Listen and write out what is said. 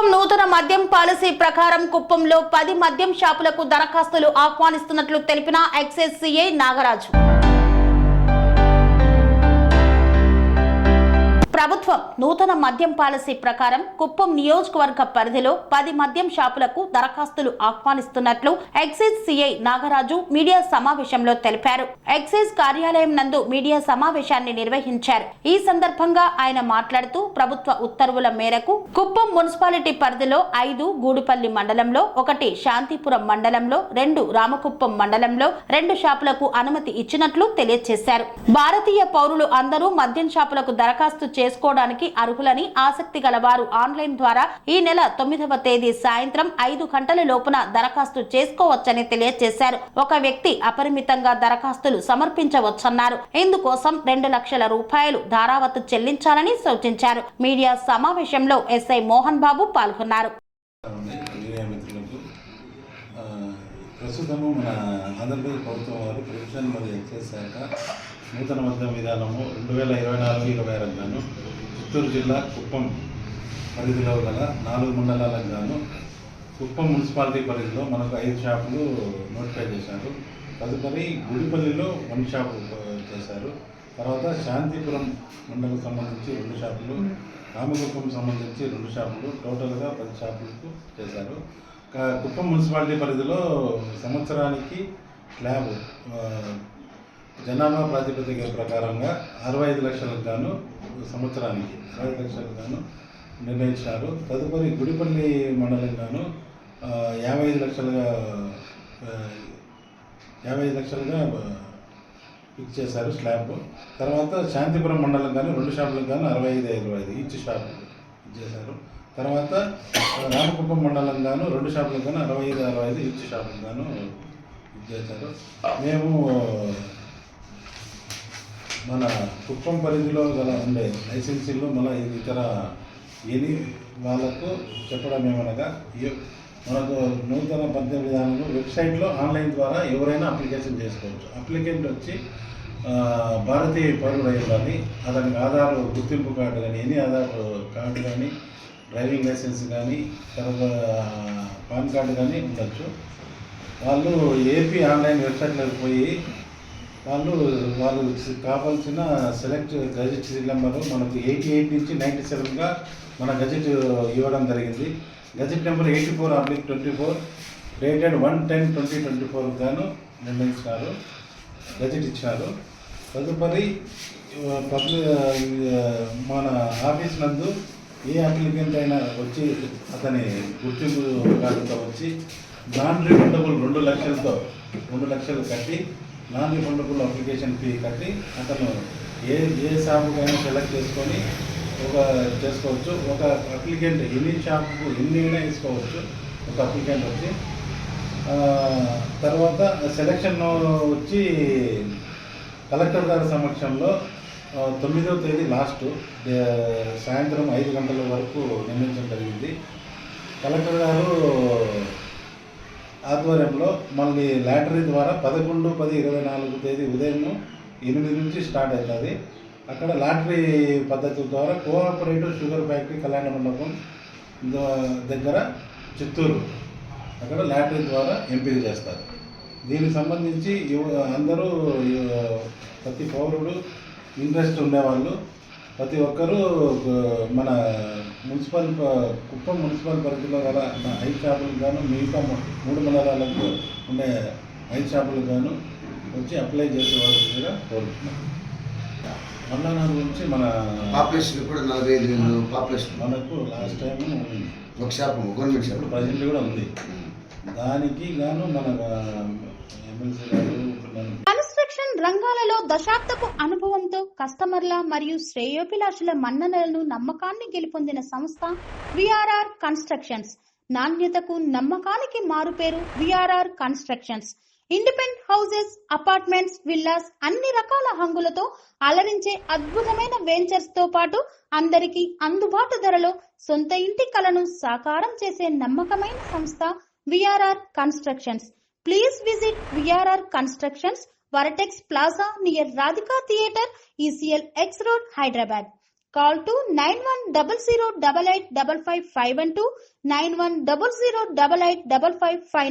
ప్రభుత్వం నూతన మద్యం పాలసీ ప్రకారం కుప్పంలో 10 మద్యం షాపులకు దరఖాస్తులు ఆహ్వానిస్తున్నట్లు తెలిపిన ఎక్సైజ్ సిఐ నాగరాజు. ప్రభుత్వం నూతన మద్యం పాలసీ ప్రకారం కుప్పం నియోజకవర్గ పరిధిలో 10 మద్యం షాపులకు దరఖాస్తులు ఆహ్వానిస్తున్నట్లు ఎక్సైజ్ సిఐ నాగరాజు మీడియా సమావేశంలో తెలిపారు. ఎక్సైజ్ కార్యాలయం నందు మీడియా సమావేశాన్ని నిర్వహించారు. ఈ సందర్భంగా ఆయన మాట్లాడుతూ ప్రభుత్వ ఉత్తర్వుల మేరకు కుప్పం మున్సిపాలిటీ పరిధిలో 5 గూడుపల్లి మండలంలో, 1 శాంతిపురం మండలంలో, 2 రామకుప్పం మండలంలో 2 షాపులకు అనుమతి ఇచ్చినట్లు తెలియజేశారు. భారతీయ పౌరులు అందరూ మద్యం షాపులకు దరఖాస్తు చేసుకోవడానికి అర్హులని, ఆసక్తి గల వారు ఆన్లైన్ ద్వారా ఈ నెల 9వ తేదీ సాయంత్రం 5 గంటల లోపున దరఖాస్తు చేసుకోవచ్చని తెలియజేశారు. ఒక వ్యక్తి అపరిమితంగా దరఖాస్తులు సమర్పించవచ్చన్నారు. ఇందుకోసం 2 లక్షల రూపాయలు ధారావత్తు చెల్లించాలని సూచించారు. మీడియా సమావేశంలో ఎస్ఐ మోహన్ బాబు పాల్గొన్నారు. ప్రస్తుతము మన ఆంధ్రప్రదేశ్ ప్రభుత్వం వారు ప్రొఫెషన్ మరియు ఎక్సైజ్ శాఖ నూతన మద్యం విధానము 2024-26 గాను చిత్తూరు జిల్లా కుప్పం పరిధిలో గల 4 మండలాలకు గాను కుప్పం మున్సిపాలిటీ పరిధిలో మనకు 5 షాపులు నోటిఫై చేశారు. తదుపరి గుడిపల్లిలో 1 షాపు చేశారు. తర్వాత శాంతిపురం మండలకు సంబంధించి 2 షాపులు, రామకుప్పం సంబంధించి 2 షాపులు, టోటల్గా 10 షాపులకు చేశారు. కుప్పం మున్సిపాలిటీ పరిధిలో సంవత్సరానికి స్లాబ్ జనాభా ప్రాతిపదిక ప్రకారంగా 65 లక్షలకు గాను సంవత్సరానికి 65 లక్షలకు గాను నిర్ణయించారు. తదుపరి గుడిపల్లి మండలం గాను 55 లక్షలుగా ఫిక్స్ చేశారు స్లాబ్. తర్వాత శాంతిపురం మండలం గాను 2 షాపులకు గాను 65 ఈచ్ షాపు చేశారు. తర్వాత రామకుప్పం మండలం గాను 2 షాపులకు గాను 65 ఈచ్ షాపులకు గాను చేశారు. మేము మన కుప్పం పరిధిలో గల ఉండే లైసెన్సీలు మళ్ళీ ఇతర ఎన్ని వాళ్ళకు చెప్పడం ఏమనగా మనకు నూతన మద్యం విధానంలో వెబ్సైట్లో ఆన్లైన్ ద్వారా ఎవరైనా అప్లికేషన్ చేసుకోవచ్చు. అప్లికెంట్ వచ్చి భారతీయ పౌరుడు అయ్యాలి, అతనికి ఆధార్ గుర్తింపు కార్డు కానీ, ఎనీ ఆధార్ కార్డు కానీ, డ్రైవింగ్ లైసెన్స్ కానీ, తర్వాత పాన్ కార్డు కానీ ఉండొచ్చు. వాళ్ళు ఏపీ ఆన్లైన్ వెబ్సైట్లోకి పోయి వాళ్ళు కావాల్సిన సెలెక్ట్ గజెట్ నెంబరు మనకు 88 నుంచి 97గా మన గజెట్ ఇవ్వడం జరిగింది. గజెట్ నెంబర్ 84/24 డేటెడ్ 1/10/2024 గాను నిర్ణయించినారు, గజెట్ ఇచ్చినారు. తదుపరి మన ఆఫీస్ నందు ఏ అప్లికెంట్ అయినా వచ్చి అతని గుర్తింపు కార్డుతో వచ్చి నాన్ రిఫండబుల్ 2 లక్షలు కట్టి నాన్ రిఫండబుల్ అప్లికేషన్ ఫీ కట్టి అతను ఏ షాపుకైనా సెలెక్ట్ చేసుకొని చేసుకోవచ్చు. ఒక అప్లికెంట్ ఎన్ని షాపుకు ఎన్నైనా వేసుకోవచ్చు ఒక అప్లికెంట్ వచ్చి. తర్వాత సెలక్షన్ వచ్చి కలెక్టర్ గారి సమక్షంలో 9వ తేదీ లాస్ట్ సాయంత్రం 5 గంటల వరకు నిర్ణయించడం జరిగింది. కలెక్టర్ గారు ఆధ్వర్యంలో మళ్ళీ లాటరీ ద్వారా 11/10/24 తేదీ ఉదయం 8 నుంచి స్టార్ట్ అవుతుంది. అక్కడ లాటరీ పద్ధతి ద్వారా కోఆపరేటివ్ షుగర్ ఫ్యాక్టరీ కళ్యాణ మండపం దగ్గర చిత్తూరు అక్కడ లాటరీ ద్వారా ఎంపిక చేస్తారు. దీనికి సంబంధించి అందరూ ప్రతి పౌరుడు ఇంట్రెస్ట్ ఉండేవాళ్ళు ప్రతి ఒక్కరూ మన కుప్పం మున్సిపల్ పరిధిలో గల 5 షాపులకు గాను మిగతా 3 మండలాలకు ఉండే 5 షాపులకు గాను వచ్చి అప్లై చేసేవాళ్ళుగా కోరుతున్నాం. మండలం గురించి మన పాపులేషన్ కూడా 45,000 పాపులేషన్ మనకు లాస్ట్ టైం ఒక షాపు గవర్నమెంట్ షాప్ ప్రజెంట్ కూడా ఉంది. దానికి గాను మన ఎమ్మెల్సీ గారు కన్స్ట్రక్షన్ రంగాలలో దశాబ్దపు అనుభవంతో కస్టమర్ల మరియు శ్రేయోభిలాషుల మన్ననలను, నమ్మకాన్ని గెలుపొందిన సంస్థ విఆర్ఆర్ కన్స్ట్రక్షన్స్. నాణ్యతకు, నమ్మకానికి మారుపేరు VRR constructions. Independent houses, apartments, villas అన్ని రకాల హంగులతో అలరించే అద్భుతమైన వెంచర్స్ తో పాటు అందరికీ అందుబాటు ధరలో సొంత ఇంటి కలను సాకారం చేసే నమ్మకమైన సంస్థ VRR constructions. Please visit VRR Constructions, Varatex Plaza near Radhika Theatre, ECL X Road, Hyderabad. Call to 9100885552 91008855.